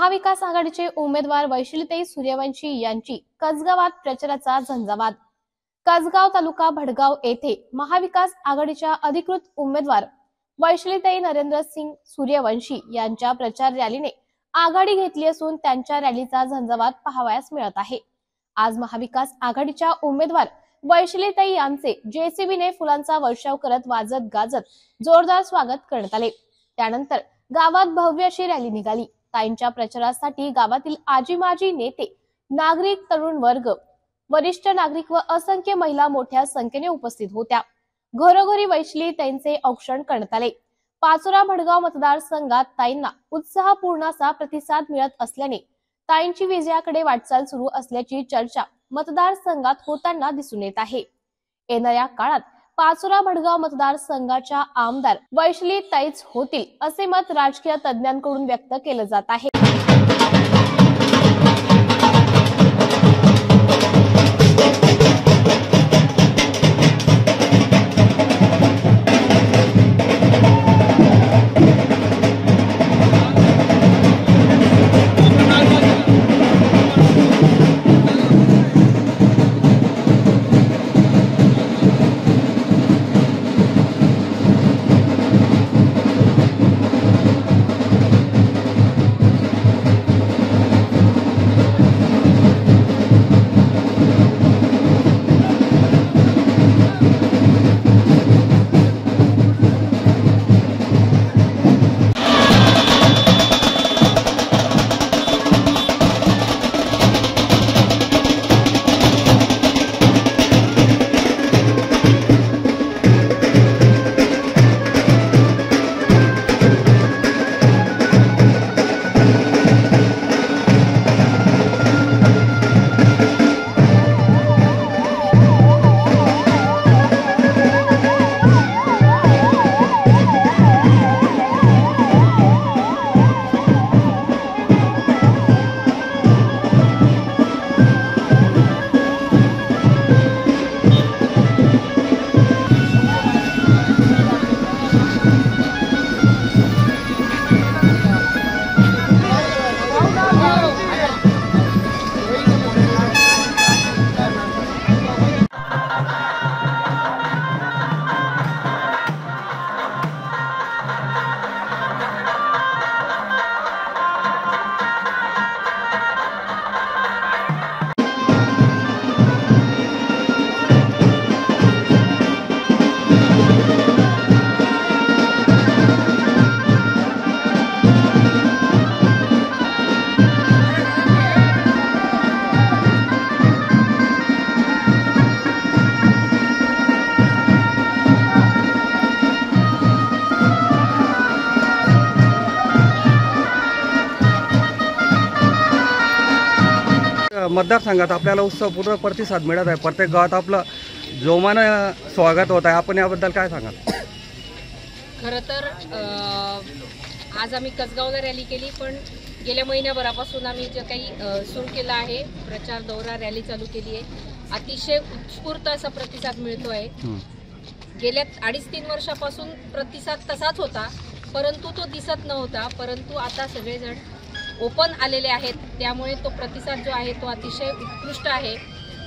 महाविकास आघाडीचे उमेदवार वैशालीताई सूर्यवंशी यांची कसगावात प्रचाराचा झंझावात। कसगाव तालुका भडगाव येथे महाविकास आघाडीच्या अधिकृत उमेदवार वैशालीताई नरेंद्रसिंग सूर्यवंशी यांच्या प्रचार रॅलीने आघाडी घेतली असून त्यांच्या रॅलीचा झंझावात पाहावयास मिळत आहे। आज महाविकास आघाडीच्या उमेदवार वैशालीताई यांचे जेसीबीने फुलांचा वर्षाव करत वाजत गाजत जोरदार स्वागत करण्यात आले। त्यानंतर गावात भव्य अशी रॅली निघाली। ताईंच्या प्रचारासाठी गावातील आजी माजी नेते, नागरिक, तरुण वर्ग, वरिष्ठ नागरिक व असंख्य महिला मोठ्या संख्येने उपस्थित होत्या। घरोघरी वैशालीताईंचे औक्षण करण्यात आले। पाचोरा भडगाव मतदारसंघात ताईंना उत्साहपूर्ण असा प्रतिसाद मिळत असल्याने ताईंची विजयाकडे वाटचाल सुरू असल्याची चर्चा मतदारसंघात होताना दिसून येत आहे। येणाऱ्या काळात पाचोरा भडगाव मतदारसंघाच्या आमदार वैशालीताईच होतील असे मत राजकीय तज्ञांकडून व्यक्त केले जात आहे। मतदारसंघात आपल्याला उत्सवपूर्ण प्रतिसाद मिळत आहे। प्रत्येक गावात आपलं जोमाने स्वागत होत आहे। आपण याबद्दल काय सांगाल? खरं तर आज आम्ही कसगावला रॅली केली, पण गेल्या महिन्याभरापासून आम्ही जे काही सुरू केलं आहे प्रचार दौरा रॅली चालू केली आहे। अतिशय उत्स्फूर्त असा प्रतिसाद मिळतो आहे। गेल्या 2.5-3 वर्षापासून प्रतिसाद तसाच होता, परंतु तो दिसत नव्हता, परंतु आता सगळेजण ओपन आलेले आहेत, त्यामुळे तो प्रतिसाद जो आहे तो अतिशय उत्कृष्ट आहे।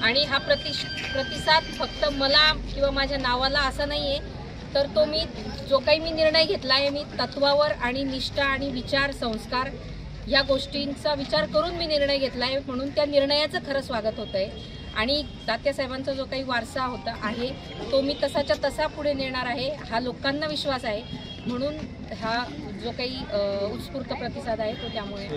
आणि हा प्रतिसाद फक्त मला किंवा माझ्या नावाला असा नाही आहे, तर तो जो काही मी निर्णय घेतला आहे, मी तत्वावर आणि निष्ठा आणि विचार संस्कार या गोष्टींचा विचार करून मी निर्णय घेतला आहे, म्हणून त्या निर्णयाचं खरं स्वागत होत आहे। आणि तात्यासाहेबांचा जो काही वारसा होता आहे तो मी तसाच्या तसा पुढे नेणार आहे, हा लोकांना विश्वास आहे, म्हणून हा जो काही उत्स्फूर्त प्रतिसाद आहे तो त्यामुळे।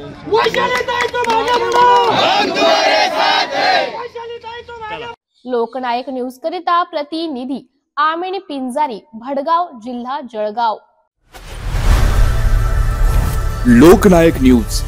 लोकनायक न्यूज करिता प्रतिनिधी आमिन पिंजारी, भडगाव, जिल्हा जळगाव। लोकनायक न्यूज।